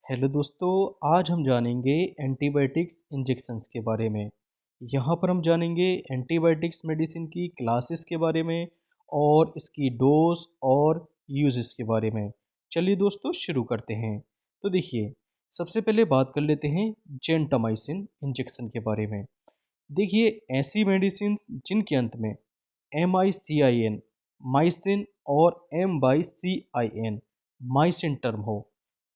Hello दोस्तों, आज हम जानेंगे एंटीबायोटिक्स इंजेक्शंस के बारे में। यहाँ पर हम जानेंगे एंटीबायोटिक्स मेडिसिन की क्लासेस के बारे में और इसकी डोज और यूजेस के बारे में। चलिए दोस्तों शुरू करते हैं। तो देखिए, सबसे पहले बात कर लेते हैं जेंटामाइसिन इंजेक्शन के बारे में। देखिए, ऐसी मेडिसिन जिनके अंत में MICIN माइसिन और MYCIN माइसिन टर्म हो,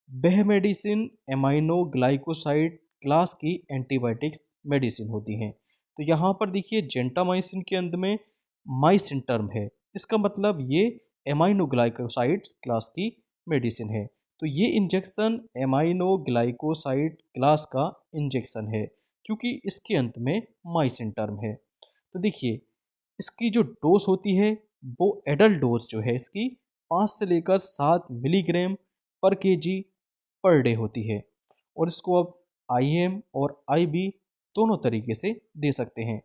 वह मेडिसिन एमाइनो ग्लाइकोसाइड क्लास की एंटीबायोटिक्स मेडिसिन होती हैं। तो यहाँ पर देखिए, जेंटामाइसिन के अंत में माइसिन टर्म है। इसका मतलब ये एमाइनो ग्लाइकोसाइड्स क्लास की मेडिसिन है। तो ये इंजेक्शन एमाइनो ग्लाइकोसाइड क्लास का इंजेक्शन है, क्योंकि इसके अंत में माइसिन टर्म है। तो देखिए, इसकी जो डोज होती है वो एडल्ट डोज जो है इसकी 5 से लेकर 7 मिलीग्राम पर केजी पर डे होती है। और इसको आप IM और IV दोनों तरीके से दे सकते हैं।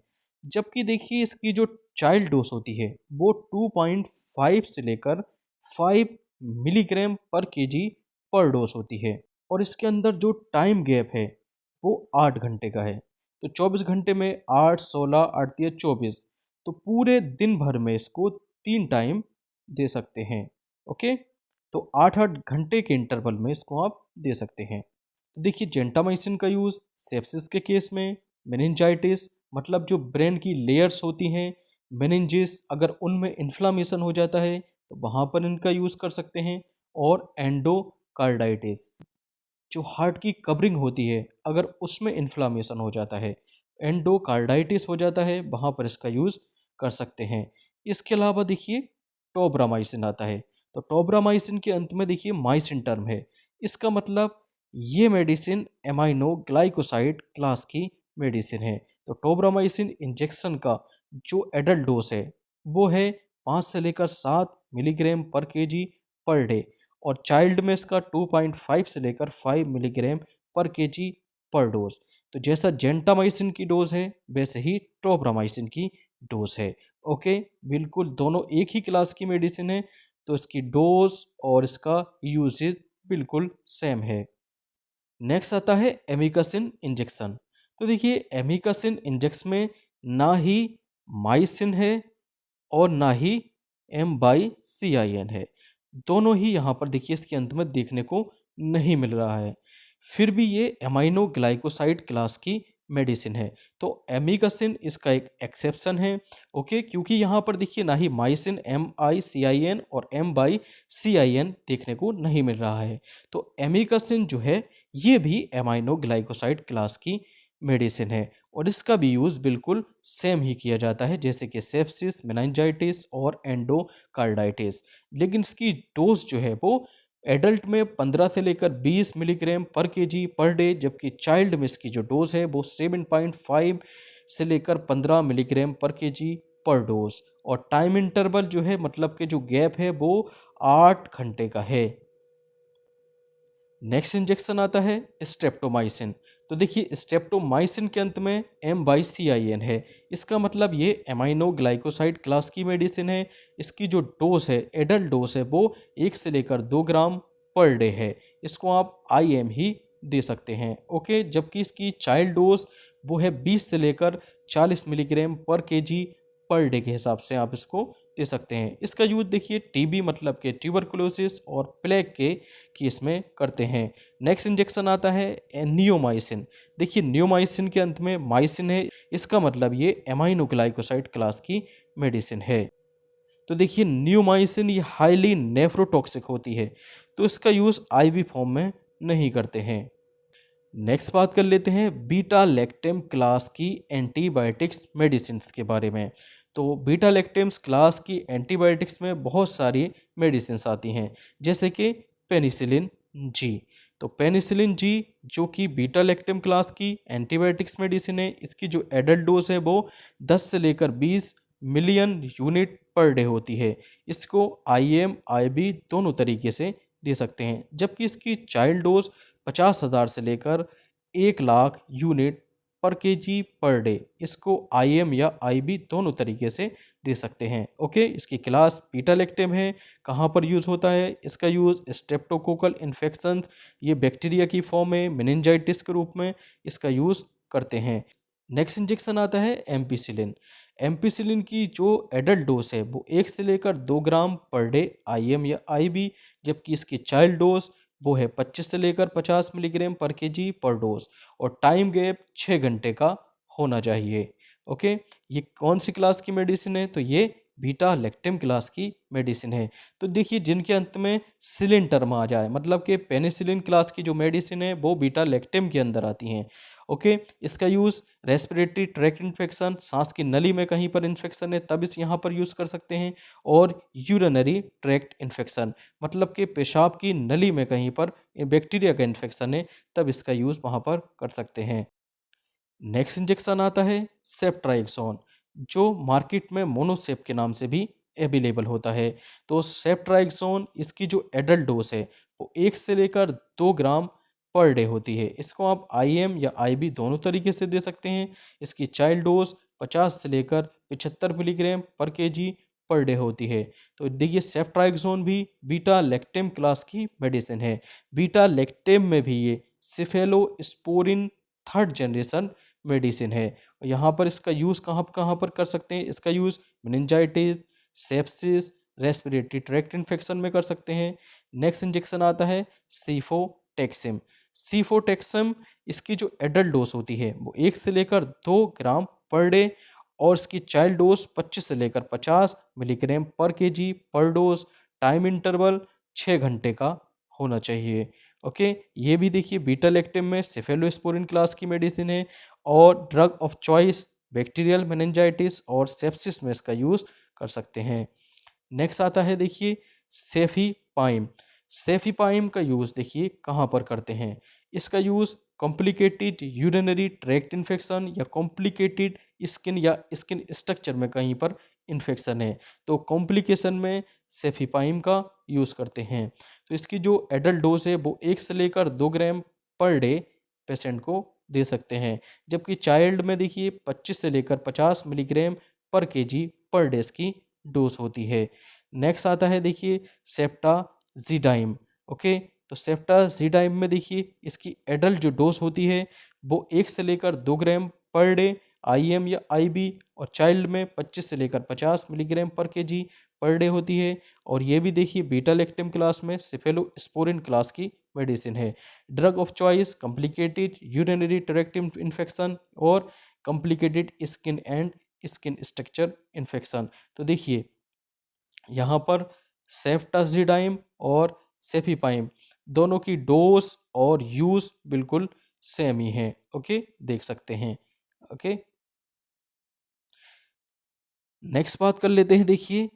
जबकि देखिए, इसकी जो चाइल्ड डोज होती है वो 2.5 से लेकर 5 मिलीग्राम पर केजी पर डोज होती है। और इसके अंदर जो टाइम गैप है वो 8 घंटे का है। तो 24 घंटे में 8, 16, 8 या 24, तो पूरे दिन भर में इसको 3 टाइम दे सकते हैं। ओके, तो 8-8 घंटे के इंटरवल में इसको आप दे सकते हैं। तो देखिए, जेंटामाइसिन का यूज़ सेप्सिस के केस में, मेनिंजाइटिस मतलब जो ब्रेन की लेयर्स होती हैं, मेनिंजिस अगर उनमें इन्फ्लामेशन हो जाता है तो वहाँ पर इनका यूज़ कर सकते हैं। और एंडोकार्डाइटिस, जो हार्ट की कवरिंग होती है, अगर उसमें इन्फ्लामेशन हो जाता है, एंडोकार्डाइटिस हो जाता है, वहाँ पर इसका यूज़ कर सकते हैं। इसके अलावा देखिए, टोब्रामाइसिन आता है। तो टोब्रामाइसिन के अंत में देखिए माइसिन टर्म है। इसका मतलब ये मेडिसिन एमाइनो ग्लाइकोसाइड क्लास की मेडिसिन है। तो टोब्रामाइसिन इंजेक्शन का जो एडल्ट डोज है वो है 5 से लेकर 7 मिलीग्राम पर केजी पर डे। और चाइल्ड में इसका 2.5 से लेकर 5 मिलीग्राम पर केजी पर डोज। तो जैसा जेंटामाइसिन की डोज है वैसे ही टोब्रामाइसिन की डोज है। ओके, बिल्कुल दोनों एक ही क्लास की मेडिसिन है, तो इसकी डोज और इसका यूजेज बिल्कुल सेम है। नेक्स्ट आता है एमिकासिन इंजेक्शन। तो देखिए, एमिकासिन इंजेक्शन में ना ही माइसिन है और ना ही MYCIN है। दोनों ही यहाँ पर देखिए इसके अंत में देखने को नहीं मिल रहा है। फिर भी ये एमाइनो ग्लाइकोसाइड क्लास की मेडिसिन है। तो एमिकासिन इसका एक एक्सेप्शन है। ओके, क्योंकि यहाँ पर देखिए ना ही माइसिन MICIN और MYCIN देखने को नहीं मिल रहा है। तो एमिकासिन जो है ये भी एमाइनो ग्लाइकोसाइड क्लास की मेडिसिन है। और इसका भी यूज़ बिल्कुल सेम ही किया जाता है जैसे कि सेप्सिस, मेनिंजाइटिस और एंडोकार्डाइटिस। लेकिन इसकी डोज जो है वो एडल्ट में 15 से लेकर 20 मिलीग्राम पर केजी पर डे, जबकि चाइल्ड में इसकी जो डोज है वो 7.5 से लेकर 15 मिलीग्राम पर केजी पर डोज। और टाइम इंटरवल जो है मतलब कि जो गैप है वो 8 घंटे का है। नेक्स्ट इंजेक्शन आता है स्ट्रेप्टोमाइसिन। तो देखिए, स्ट्रेप्टोमाइसिन के अंत में MYCIN है। इसका मतलब ये एमाइनो ग्लाइकोसाइड क्लास की मेडिसिन है। इसकी जो डोज है, एडल्ट डोज है, वो 1 से लेकर 2 ग्राम पर डे है। इसको आप IM ही दे सकते हैं। ओके, जबकि इसकी चाइल्ड डोज वो है 20 से लेकर 40 मिलीग्राम पर केजी पर डे के हिसाब से आप इसको दे सकते हैं। इसका यूज देखिए TB मतलब के ट्यूबरकुलोसिस और प्लेग के केस में करते हैं। नेक्स्ट इंजेक्शन आता है नियोमाइसिन। देखिए, नियोमाइसिन के अंत में माइसिन है। इसका मतलब ये एमाइनो ग्लाइकोसाइड क्लास की मेडिसिन है। तो देखिए, नियोमाइसिन ये हाईली नेफ्रोटॉक्सिक होती है, तो इसका यूज IV फॉर्म में नहीं करते हैं। नेक्स्ट बात कर लेते हैं बीटा लैक्टेम क्लास की एंटीबायोटिक्स मेडिसिन के बारे में। तो बीटा लैक्टेम्स क्लास की एंटीबायोटिक्स में बहुत सारी मेडिसिन आती हैं, जैसे कि पेनिसिलिन जी। तो पेनिसिलिन जी जो कि बीटा लैक्टेम क्लास की एंटीबायोटिक्स मेडिसिन है, इसकी जो एडल्ट डोज है वो 10 से लेकर 20 मिलियन यूनिट पर डे होती है। इसको IM IV दोनों तरीके से दे सकते हैं। जबकि इसकी चाइल्ड डोज 50,000 से लेकर 1 लाख यूनिट पर केजी पर डे। इसको IM या IV दोनों तरीके से दे सकते हैं। ओके, इसकी क्लास बीटा लैक्टम है। कहाँ पर यूज़ होता है इसका यूज़? स्ट्रेप्टोकोकल इन्फेक्शंस, ये बैक्टीरिया की फॉर्म में मेनिंजाइटिस के रूप में इसका यूज़ करते हैं। नेक्स्ट इंजेक्शन आता है एम्पिसिलिन। एम्पिसिलिन की जो एडल्ट डोज है वो 1 से लेकर 2 ग्राम पर डे आईएम या आईबी, जबकि इसकी चाइल्ड डोज वो है 25 से लेकर 50 मिलीग्राम पर केजी पर डोज, और टाइम गैप 6 घंटे का होना चाहिए। ओके, ये कौन सी क्लास की मेडिसिन है? तो ये बीटा लैक्टम क्लास की मेडिसिन है। तो देखिए, जिनके अंत में सिलिन टर्म आ जाए, मतलब कि पेनिसिलिन क्लास की जो मेडिसिन है वो बीटा लैक्टम के अंदर आती हैं। ओके, इसका यूज़ रेस्पिरेटरी ट्रैक्ट इन्फेक्शन, सांस की नली में कहीं पर इन्फेक्शन है तब इस यहाँ पर यूज़ कर सकते हैं, और यूरिनरी ट्रैक्ट इन्फेक्शन, मतलब कि पेशाब की नली में कहीं पर बैक्टीरिया का इन्फेक्शन है तब इसका यूज़ वहाँ पर कर सकते हैं। नेक्स्ट इंजेक्शन आता है सेफ्ट्राइक्सोन, जो मार्केट में मोनोसेप के नाम से भी अवेलेबल होता है। तो सेफ्ट्राइक्सोन, इसकी जो एडल्ट डोज है वो 1 से लेकर 2 ग्राम पर डे होती है। इसको आप आईएम या आईबी दोनों तरीके से दे सकते हैं। इसकी चाइल्ड डोज 50 से लेकर 75 मिलीग्राम पर केजी पर डे होती है। तो देखिए, सेफ्ट्राइक्सोन भी बीटा लैक्टम क्लास की मेडिसिन है। बीटा लैक्टम में भी ये सिफेलोस्पोरिन थर्ड जनरेशन मेडिसिन है। यहाँ पर इसका यूज़ कहाँ कहाँ पर कर सकते हैं? इसका use meningitis, sepsis, respiratory tract infection में कर सकते हैं। नेक्स्ट इंजेक्शन आता है सीफोटेक्सिम। सीफोटेक्सिम, इसकी जो एडल्ट डोज होती है वो 1 से लेकर 2 ग्राम पर डे, और इसकी चाइल्ड डोज 25 से लेकर 50 मिलीग्राम पर केजी पर डोज, टाइम इंटरवल 6 घंटे का होना चाहिए। ओके, ये भी देखिए बीटा लैक्टम में सेफेलोस्पोरिन क्लास की मेडिसिन है, और drug of choice bacterial meningitis और सेप्सिस में इसका यूज़ कर सकते हैं। नेक्स्ट आता है देखिए सेफीपाइम। सेफीपाइम का यूज़ देखिए कहाँ पर करते हैं? इसका use complicated urinary tract infection या कॉम्प्लिकेटेड स्किन या स्किन स्ट्रक्चर में कहीं पर इन्फेक्शन है तो कॉम्प्लिकेशन में सेफीपाइम का यूज़ करते हैं। तो इसकी जो एडल्ट डोज है वो 1 से लेकर 2 ग्राम पर डे पेशेंट को दे सकते हैं, जबकि चाइल्ड में देखिए 25 से लेकर 50 मिलीग्राम पर केजी पर डे की डोज होती है। नेक्स्ट आता है देखिए सेप्टाजिडाइम। ओके, तो सेप्टाजिडाइम में देखिए इसकी एडल्ट जो डोज होती है वो 1 से लेकर 2 ग्राम पर डे आईएम या आईबी, और चाइल्ड में 25 से लेकर 50 मिलीग्राम पर केजी पर डे होती है। और ये भी देखिए बीटा लैक्टम क्लास में सेफेलोस्पोरिन क्लास की मेडिसिन है। Drug of choice complicated urinary tract infection और complicated skin and skin structure infection. तो देखिए, यहाँ पर सेफ्टाजिडाइम और सेफीपाइम दोनों की डोज और यूज बिल्कुल सेम ही है। ओके, देख सकते हैं। ओके, नेक्स्ट बात कर लेते हैं देखिए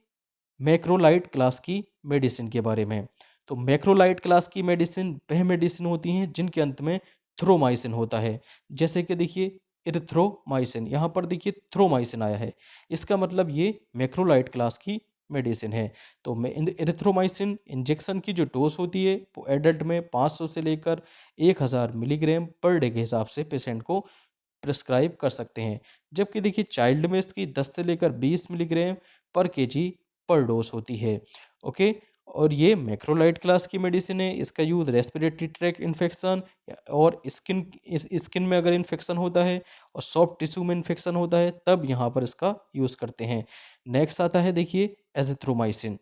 मैक्रोलाइड क्लास की मेडिसिन के बारे में। तो मैक्रोलाइड क्लास की मेडिसिन वह मेडिसिन होती हैं जिनके अंत में थ्रोमाइसिन होता है। जैसे कि देखिए इरिथ्रोमाइसिन, यहाँ पर देखिए थ्रोमाइसिन आया है, इसका मतलब ये मैक्रोलाइड क्लास की मेडिसिन है। तो इरिथ्रोमाइसिन इंजेक्शन की जो डोज होती है वो एडल्ट में 500 से लेकर 1000 मिलीग्राम पर डे के हिसाब से पेशेंट को प्रिस्क्राइब कर सकते हैं, जबकि देखिए चाइल्ड में इसकी 10 से लेकर 20 मिलीग्राम पर केजी पर डोज होती है। ओके, और ये मैक्रोलाइड क्लास की मेडिसिन है। इसका यूज़ रेस्पिरेटरी ट्रैक्ट इन्फेक्शन और स्किन में अगर इन्फेक्शन होता है और सॉफ्ट टिश्यू में इन्फेक्शन होता है तब यहाँ पर इसका यूज़ करते हैं। नेक्स्ट आता है देखिए एजिथ्रोमाइसिन।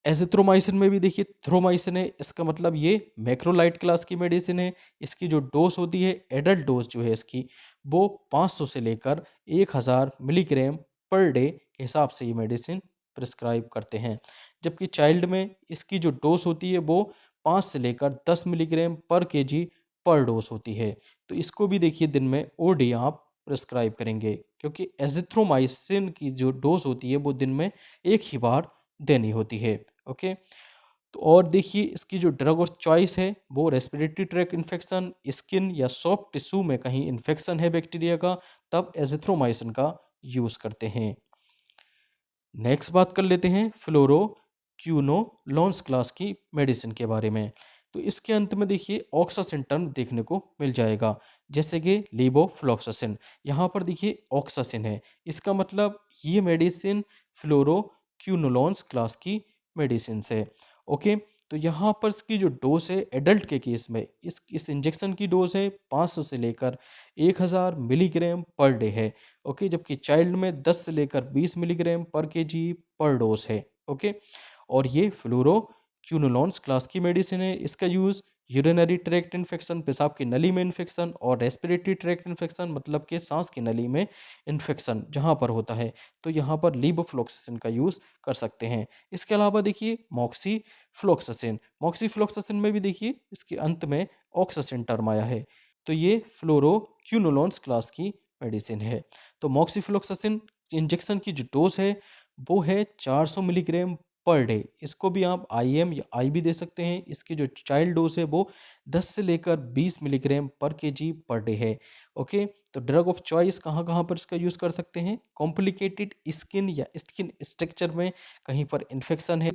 एजिथ्रोमाइसिन में भी देखिए थ्रोमाइसिन है, इसका मतलब ये मैक्रोलाइड क्लास की मेडिसिन है। इसकी जो डोज होती है एडल्ट डोज जो है इसकी वो 500 से लेकर 1000 मिलीग्राम पर डे के हिसाब से ये मेडिसिन प्रिस्क्राइब करते हैं, जबकि चाइल्ड में इसकी जो डोज होती है वो 5 से लेकर 10 मिलीग्राम पर केजी पर डोज होती है। तो इसको भी देखिए दिन में ओडी आप प्रिस्क्राइब करेंगे, क्योंकि एजिथ्रोमाइसिन की जो डोज होती है वो दिन में एक ही बार देनी होती है। ओके, तो और देखिए इसकी जो ड्रग ऑफ चॉइस है वो रेस्पिरेटरी ट्रैक्ट इन्फेक्शन, स्किन या सॉफ्ट टिश्यू में कहीं इन्फेक्शन है बैक्टीरिया का तब एजिथ्रोमाइसिन का यूज़ करते हैं। नेक्स्ट बात कर लेते हैं फ्लोरोक्यूनोलोन्स क्लास की मेडिसिन के बारे में। तो इसके अंत में देखिए ऑक्सासिन टर्म देखने को मिल जाएगा, जैसे कि लीवोफ्लॉक्सासिन। यहाँ पर देखिए ऑक्सासिन है, इसका मतलब ये मेडिसिन फ्लोरोक्विनोलोन्स क्लास की मेडिसिन है। ओके, तो यहाँ पर इसकी जो डोज है एडल्ट के केस में इस इंजेक्शन की डोज है 500 से लेकर 1000 मिलीग्राम पर डे है। ओके, जबकि चाइल्ड में 10 से लेकर 20 मिलीग्राम पर केजी पर डोज है। ओके, और ये फ्लोरोक्विनोलोन्स क्लास की मेडिसिन है। इसका यूज़ यूरिनरी ट्रैक्ट इन्फेक्शन, पेशाब की नली में इन्फेक्शन, और रेस्पिरेटरी ट्रैक्ट इन्फेक्शन मतलब कि सांस की नली में इन्फेक्शन जहाँ पर होता है, तो यहाँ पर लीवोफ्लॉक्सासिन का यूज़ कर सकते हैं। इसके अलावा देखिए मॉक्सीफ्लॉक्सासिन में भी देखिए इसके अंत में ऑक्सासिन टर्म आया है। तो ये फ्लोरोक्विनोलोन्स क्लास की मेडिसिन है। तो मॉक्सीफ्लॉक्सासिन इंजेक्शन की जो डोज है वो है 400 मिलीग्राम पर डे। इसको भी आप आईएम या आईवी दे सकते हैं। इसकी जो चाइल्ड डोज है वो 10 से लेकर 20 मिलीग्राम पर केजी पर डे है। ओके, तो ड्रग ऑफ चॉइस कहाँ कहाँ पर इसका यूज़ कर सकते हैं? कॉम्प्लिकेटेड स्किन या स्किन स्ट्रक्चर में कहीं पर इन्फेक्शन है,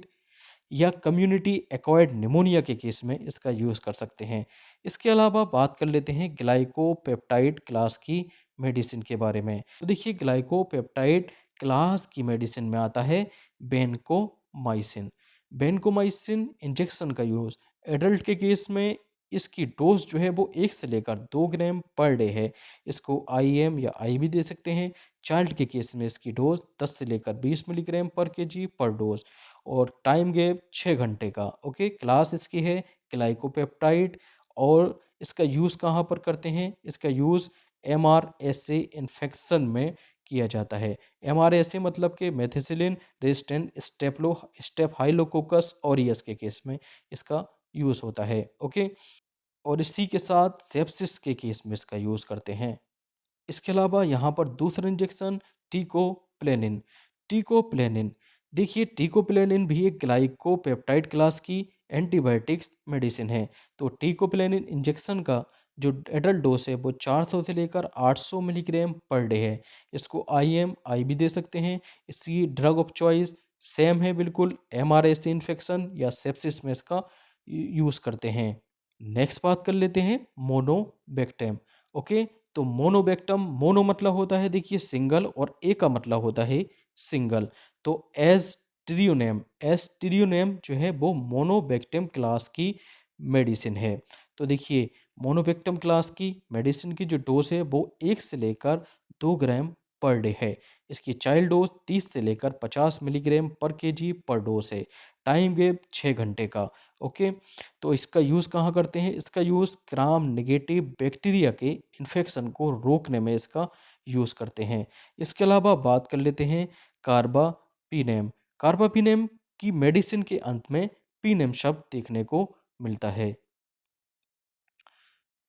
या कम्युनिटी एक्वायर्ड निमोनिया के केस में इसका यूज़ कर सकते हैं। इसके अलावा बात कर लेते हैं ग्लाइकोपेप्टाइड क्लास की मेडिसिन के बारे में। तो देखिए ग्लाइकोपेप्टाइड क्लास की मेडिसिन में आता है बेनकोमाइसिन। बेनकोमाइसिन इंजेक्शन का यूज़ एडल्ट के केस में इसकी डोज जो है वो 1 से लेकर 2 ग्राम पर डे है। इसको आईएम या आईवी दे सकते हैं। चाइल्ड के केस में इसकी डोज 10 से लेकर 20 मिलीग्राम पर केजी पर डोज, और टाइम गैप 6 घंटे का। ओके, क्लास इसकी है ग्लाइकोपेप्टाइड, और इसका यूज़ कहाँ पर करते हैं? इसका यूज़ एमआरएसए इन्फेक्शन में किया जाता है। एमआरएसए मतलब कि मेथिसिलिन रेजिस्टेंट स्टेफाइलोकोकस ऑरियस के केस में इसका यूज़ होता है। ओके, और इसी के साथ सेप्सिस के केस में इसका यूज़ करते हैं। इसके अलावा यहाँ पर दूसरा इंजेक्शन टीकोप्लेनिन। टीकोप्लेनिन देखिए, टीकोप्लेनिन भी एक ग्लाइकोपेप्टाइड क्लास की एंटीबायोटिक्स मेडिसिन है। तो टीकोप्लेनिन इंजेक्शन का जो एडल्ट डोज है वो 400 से लेकर 800 मिलीग्राम पर डे है। इसको आईएम आईवी दे सकते हैं। इसकी ड्रग ऑफ चॉइस सेम है बिल्कुल, एमआरएसए इन्फेक्शन या सेप्सिस में इसका यूज़ करते हैं। नेक्स्ट बात कर लेते हैं मोनोबेक्टेम। ओके, तो मोनोबेक्टम, मोनो मतलब होता है देखिए सिंगल, और ए का मतलब होता है सिंगल। तो एस्टीरियोनेम जो है वो मोनोबेक्टम क्लास की मेडिसिन है। तो देखिए मोनोबेक्टम क्लास की मेडिसिन की जो डोज है वो 1 से लेकर 2 ग्राम पर डे है। इसकी चाइल्ड डोज 30 से लेकर 50 मिलीग्राम पर केजी पर डोज है। टाइम गैप 6 घंटे का। ओके, तो इसका यूज़ कहाँ करते हैं? इसका यूज़ ग्राम नेगेटिव बैक्टीरिया के इन्फेक्शन को रोकने में इसका यूज़ करते हैं। इसके अलावा बात कर लेते हैं कार्बापिनेम। कार्बापिनेम की मेडिसिन के अंत में पीनेम शब्द देखने को मिलता है।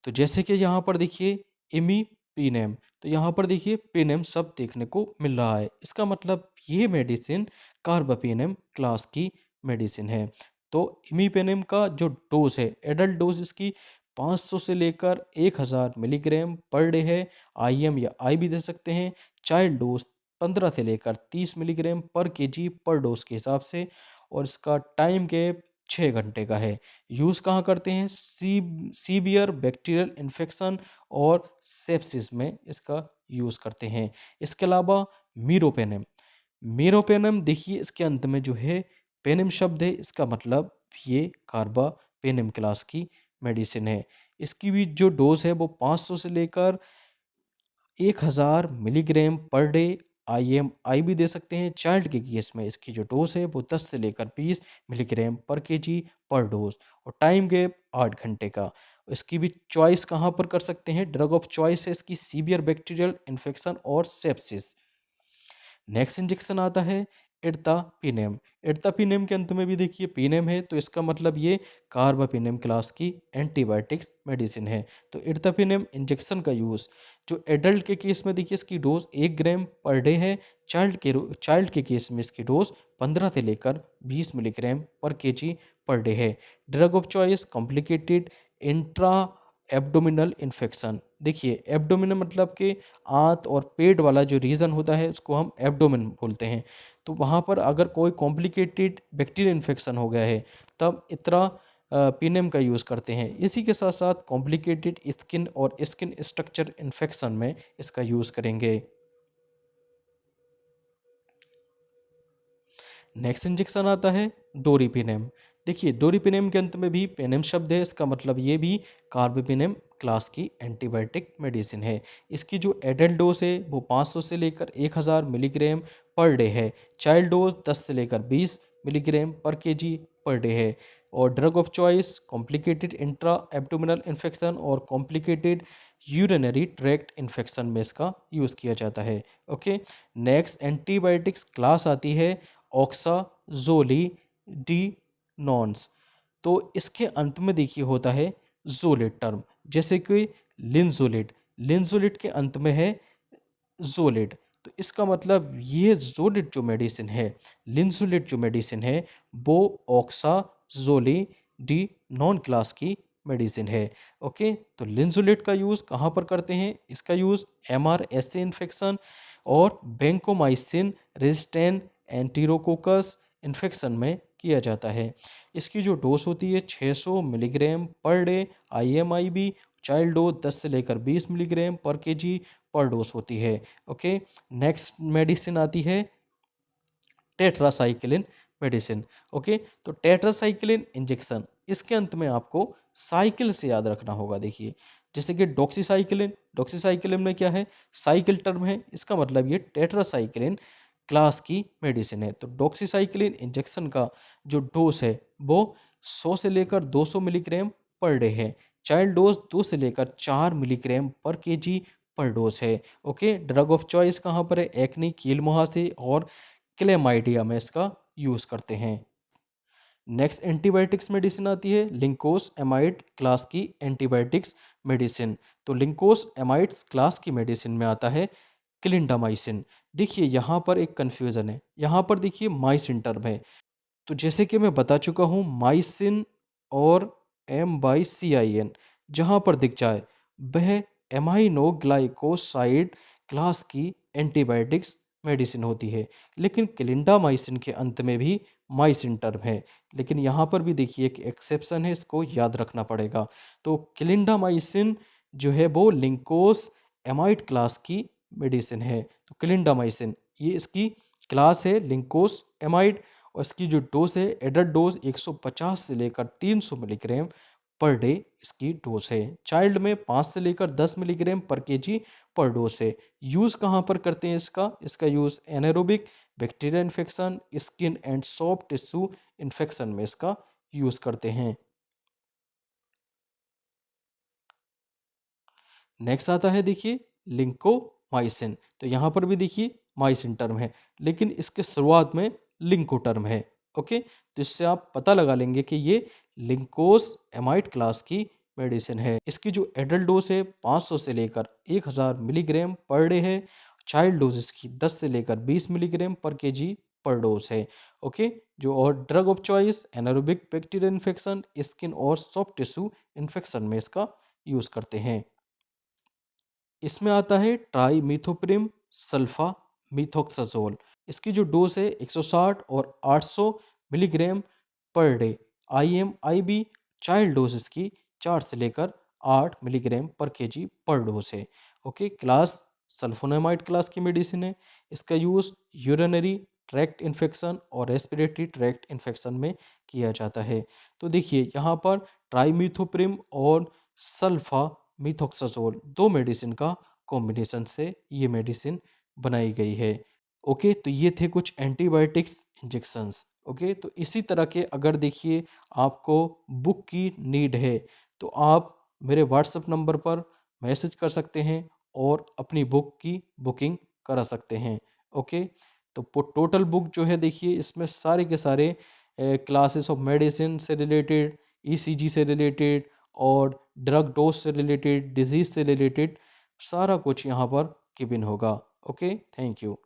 तो जैसे कि यहाँ पर देखिए इमीपीनेम, तो यहाँ पर देखिए पिनेम शब्द देखने को मिल रहा है। इसका मतलब ये मेडिसिन कार्बापिनेम क्लास की मेडिसिन है। तो इमीपेनेम का जो डोज है एडल्ट डोज इसकी 500 से लेकर 1000 मिलीग्राम पर डे है। आईएम या आईवी दे सकते हैं। चाइल्ड डोज 15 से लेकर 30 मिलीग्राम पर केजी पर डोज के हिसाब से, और इसका टाइम गैप 6 घंटे का है। यूज़ कहाँ करते हैं? सीवियर बैक्टीरियल इन्फेक्शन और सेप्सिस में इसका यूज़ करते हैं। इसके अलावा मीरोपेनम। मीरोपेनम देखिए इसके अंत में जो है पेनिम शब्द है, इसका मतलब ये कार्बापेनिम क्लास की मेडिसिन है। इसकी भी जो डोज है वो 500 से लेकर 1000 milligram per day IM ivy दे सकते हैं। चाइल्ड के केस में इसकी जो डोज है वो 10 से लेकर 20 मिलीग्राम पर केजी पर डोज, और टाइम गैप 8 घंटे का। इसकी भी चॉइस कहाँ पर कर सकते हैं? ड्रग ऑफ चॉइस है इसकी सीवियर बैक्टीरियल इन्फेक्शन और सेप्सिस। नेक्स्ट इंजेक्शन आता है एर्तापिनेम। एर्तापिनेम के अंत में भी देखिए पिनेम है, तो इसका मतलब ये कार्बापिनेम क्लास की एंटीबायोटिक्स मेडिसिन है। तो एर्तापिनेम इंजेक्शन का यूज़ जो एडल्ट के केस में देखिए इसकी डोज 1 ग्राम पर डे है। चाइल्ड के केस में इसकी डोज 15 से लेकर 20 मिलीग्राम पर केजी पर डे है। Drug of choice complicated intra abdominal infection. देखिए एब्डोमिनल मतलब कि आंत और पेट वाला जो रीजन होता है उसको हम एब्डोमेन बोलते हैं। तो वहाँ पर अगर कोई कॉम्प्लिकेटेड बैक्टीरियल इन्फेक्शन हो गया है तब इतना पीनेम का यूज़ करते हैं। इसी के साथ साथ कॉम्प्लिकेटेड स्किन और स्किन स्ट्रक्चर इन्फेक्शन में इसका यूज़ करेंगे। नेक्स्ट इंजेक्शन आता है डोरिपिनेम। देखिए डोरिपिनेम के अंत में भी पेनेम शब्द है, इसका मतलब ये भी कार्बापेनेम क्लास की एंटीबायोटिक मेडिसिन है। इसकी जो एडल्ट डोज है वो 500 से लेकर 1000 मिलीग्राम पर डे है। चाइल्ड डोज 10 से लेकर 20 मिलीग्राम पर केजी पर डे है। और drug of choice complicated intra abdominal infection और कॉम्प्लिकेटेड यूरिनरी ट्रैक्ट इन्फेक्शन में इसका यूज़ किया जाता है। ओके, नेक्स्ट एंटीबायोटिक्स क्लास आती है ऑक्साजोलिडिनोन्स। तो इसके अंत में देखिए होता है जोलिड टर्म, जैसे कि लिंजोलिड। लिंजोलिड के अंत में है जोलिड। तो इसका मतलब ये जोलिड जो मेडिसिन है, लिंजोलिड जो मेडिसिन है वो ऑक्साजोलिडिनोन क्लास की मेडिसिन है। ओके, तो लिंजोलिड का यूज़ कहाँ पर करते हैं? इसका यूज़ MRSA इन्फेक्शन और बेंकोमाइसिन रेजिस्टेंट एंटीरोकोकस इन्फेक्शन में किया जाता है। इसकी जो डोज होती है 600 milligram per day IMIB। Child dose 10 से लेकर 20 मिलीग्राम पर केजी पर डोज होती है। ओके, नेक्स्ट मेडिसिन आती है टेट्रासाइक्लिन मेडिसिन। ओके, तो टेट्रासाइक्लिन इंजेक्शन, इसके अंत में आपको साइकिल से याद रखना होगा। देखिए जैसे कि डॉक्सीसाइक्लिन, डॉक्सीसाइक्लिन में क्या है? साइकिल टर्म है, इसका मतलब ये टेट्रासाइक्लिन क्लास की मेडिसिन है। तो डॉक्सीसाइक्लिन इंजेक्शन का जो डोज है वो 100 से लेकर 200 मिलीग्राम पर डे है। चाइल्ड डोज 2 से लेकर 4 मिलीग्राम पर केजी पर डोज है। ओके, ड्रग ऑफ चॉइस कहाँ पर है? एक्नी, कील मुहासे और क्लेमाइडिया में इसका यूज़ करते हैं। नेक्स्ट एंटीबायोटिक्स मेडिसिन आती है लिंकोस एमाइड क्लास की एंटीबायोटिक्स मेडिसिन। तो लिंकोस एमाइड्स क्लास की मेडिसिन में आता है क्लिंडामाइसिन। देखिए यहाँ पर एक कन्फ्यूज़न है, यहाँ पर देखिए माइसिन टर्म है। तो जैसे कि मैं बता चुका हूँ माइसिन और M/CIN जहाँ पर दिख जाए वह एमाइनो ग्लाइकोसाइड क्लास की एंटीबायोटिक्स मेडिसिन होती है। लेकिन क्लिंडामाइसिन के अंत में भी माइसिन टर्म है, लेकिन यहाँ पर भी देखिए एक एक्सेप्शन है, इसको याद रखना पड़ेगा। तो क्लिंडामाइसिन जो है वो लिंकोस एमाइड क्लास की मेडिसिन है। तो क्लिंडामाइसिन ये इसकी क्लास है लिंकोस एमाइड, और इसकी जो डोज है एडल्ट डोज 150 से लेकर 300 मिलीग्राम पर डे इसकी डोज है। चाइल्ड में 5 से लेकर 10 मिलीग्राम पर केजी पर डोज है। यूज़ कहाँ पर करते हैं इसका? इसका use anaerobic bacteria infection, skin and soft tissue infection में इसका यूज़ करते हैं। नेक्स्ट आता है देखिए लिंकोमाइसिन। तो यहाँ पर भी देखिए माइसिन टर्म है, लेकिन इसके शुरुआत में लिंको टर्म है। ओके, तो इससे आप पता लगा लेंगे कि ये लिंकोस एमाइड क्लास की मेडिसिन है। इसकी जो एडल्ट डोज है 500 से लेकर 1000 मिलीग्राम पर डे है। चाइल्ड डोज इसकी 10 से लेकर 20 मिलीग्राम पर केजी पर डोज है। ओके, जो और drug of choice anaerobic bacterial infection, skin और सॉफ्ट टिश्यू इन्फेक्शन में इसका यूज़ करते हैं। इसमें आता है ट्राइमीथोप्रिम सल्फा मिथोक्साजोल। इसकी जो डोज है 160 और 800 milligram per day IMIB। Child dose इसकी 4 से लेकर 8 मिलीग्राम पर केजी पर डोज है। ओके, क्लास सल्फोनामाइड क्लास की मेडिसिन है। इसका यूज़ यूरिनरी ट्रैक्ट इन्फेक्शन और रेस्पिरेटरी ट्रैक्ट इन्फेक्शन में किया जाता है। तो देखिए यहाँ पर ट्राइमीथोप्रिम और सल्फा मिथोक्साजोल दो मेडिसिन का कॉम्बिनेशन से ये मेडिसिन बनाई गई है। ओके, तो ये थे कुछ एंटीबायोटिक्स इंजेक्शंस। ओके, तो इसी तरह के अगर देखिए आपको बुक की नीड है तो आप मेरे व्हाट्सएप नंबर पर मैसेज कर सकते हैं और अपनी बुक की बुकिंग करा सकते हैं। ओके, तो टोटल बुक जो है देखिए इसमें सारे के सारे क्लासेस ऑफ मेडिसिन से रिलेटेड, ECG से रिलेटेड और ड्रग डोज से रिलेटेड, डिजीज से रिलेटेड सारा कुछ यहाँ पर गिवन होगा। Okay, thank you.